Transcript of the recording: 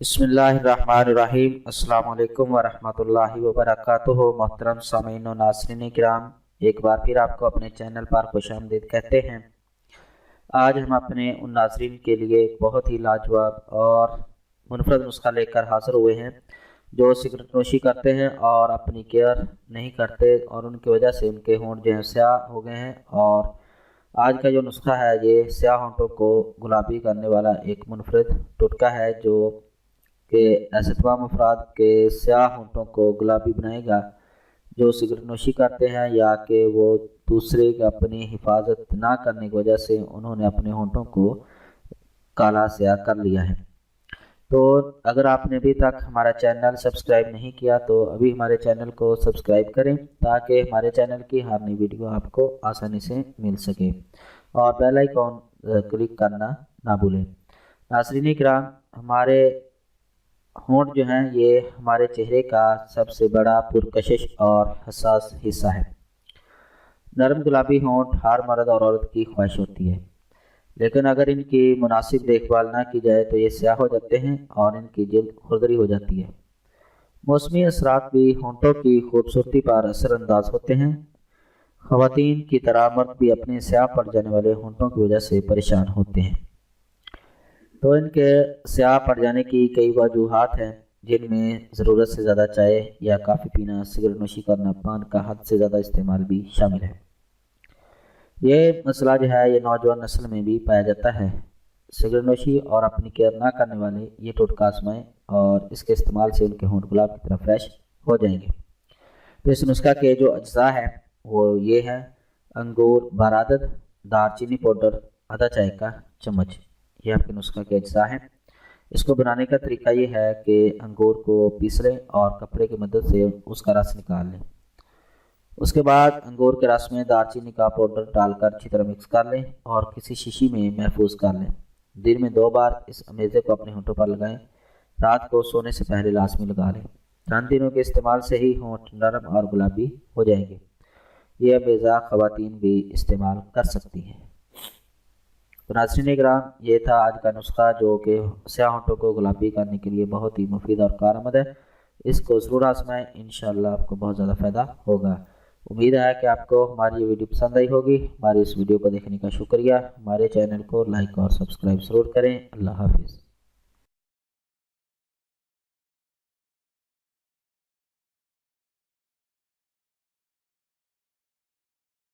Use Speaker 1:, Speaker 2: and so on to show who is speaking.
Speaker 1: بسم اللہ الرحمن الرحیم۔ السلام علیکم ورحمۃ اللہ وبرکاتہ۔ محترم سامعین و ناظرین کرام، ایک بار پھر آپ کو اپنے چینل پر خوش آمدید کہتے ہیں۔ آج ہم اپنے ان ناظرین کے لیے ایک بہت ہی لاجواب اور منفرد نسخہ لے کر حاضر ہوئے ہیں جو سگریٹ نوشی کرتے ہیں اور اپنی کیئر نہیں کرتے، اور ان کی وجہ سے ان کے ہونٹ جو ہیں سیاہ ہو گئے ہیں۔ اور آج کا جو نسخہ ہے یہ سیاہ ہونٹوں کو گلابی کرنے والا ایک منفرد ٹوٹکا ہے جو کہ ایسے تمام افراد کے سیاہ ہونٹوں کو گلابی بنائے گا جو سگریٹ نوشی کرتے ہیں، یا کہ وہ دوسرے کی اپنی حفاظت نہ کرنے کی وجہ سے انہوں نے اپنے ہونٹوں کو کالا سیاہ کر لیا ہے۔ تو اگر آپ نے ابھی تک ہمارا چینل سبسکرائب نہیں کیا تو ابھی ہمارے چینل کو سبسکرائب کریں تاکہ ہمارے چینل کی ہر نئی ویڈیو آپ کو آسانی سے مل سکے، اور بیل آئیکن کلک کرنا نہ بھولیں۔ ناظرین کرام، ہمارے ہونٹ جو ہیں یہ ہمارے چہرے کا سب سے بڑا پرکشش اور حساس حصہ ہے۔ نرم گلابی ہونٹ ہر مرد اور عورت کی خواہش ہوتی ہے، لیکن اگر ان کی مناسب دیکھ بھال نہ کی جائے تو یہ سیاہ ہو جاتے ہیں اور ان کی جلد کھردری ہو جاتی ہے۔ موسمی اثرات بھی ہونٹوں کی خوبصورتی پر اثر انداز ہوتے ہیں۔ خواتین کی طرح مرد بھی اپنے سیاہ پڑ جانے والے ہونٹوں کی وجہ سے پریشان ہوتے ہیں۔ تو ان کے سیاہ پڑ جانے کی کئی وجوہات ہیں، جن میں ضرورت سے زیادہ چائے یا کافی پینا، سگریٹ نوشی کرنا، پان کا حد سے زیادہ استعمال بھی شامل ہے۔ یہ مسئلہ جو ہے یہ نوجوان نسل میں بھی پایا جاتا ہے۔ سگریٹ نوشی اور اپنی کیئر نہ کرنے والے یہ ٹوٹکا آزمائیں اور اس کے استعمال سے ان کے ہونٹ گلاب کی طرح فریش ہو جائیں گے۔ تو اس نسخہ کے جو اجزاء ہیں وہ یہ ہے: انگور بارعدد، دار چینی پاؤڈر آدھا چائے کا چمچ، یہ آپ کے نسخہ کے اجزاء ہیں۔ اس کو بنانے کا طریقہ یہ ہے کہ انگور کو پیس لیں اور کپڑے کی مدد سے اس کا رس نکال لیں۔ اس کے بعد انگور کے رس میں دار چینی کا پاؤڈر ڈال کر اچھی طرح مکس کر لیں اور کسی شیشی میں محفوظ کر لیں۔ دن میں 2 بار اس امیزے کو اپنے ہونٹوں پر لگائیں۔ رات کو سونے سے پہلے لازمی لگا لیں۔ چند دنوں کے استعمال سے ہی ہونٹ نرم اور گلابی ہو جائیں گے۔ یہ امیزہ خواتین بھی استعمال کر سکتی ہیں۔ تو ناظرین کرام، یہ تھا آج کا نسخہ جو کہ سیاہ ہونٹوں کو گلابی کرنے کے لیے بہت ہی مفید اور کارآمد ہے۔ اس کو ضرور آزمائیں، انشاءاللہ آپ کو بہت زیادہ فائدہ ہوگا۔ امید ہے کہ آپ کو ہماری یہ ویڈیو پسند آئی ہوگی۔ ہماری اس ویڈیو کو دیکھنے کا شکریہ۔ ہمارے چینل کو لائک اور سبسکرائب ضرور کریں۔ اللہ حافظ۔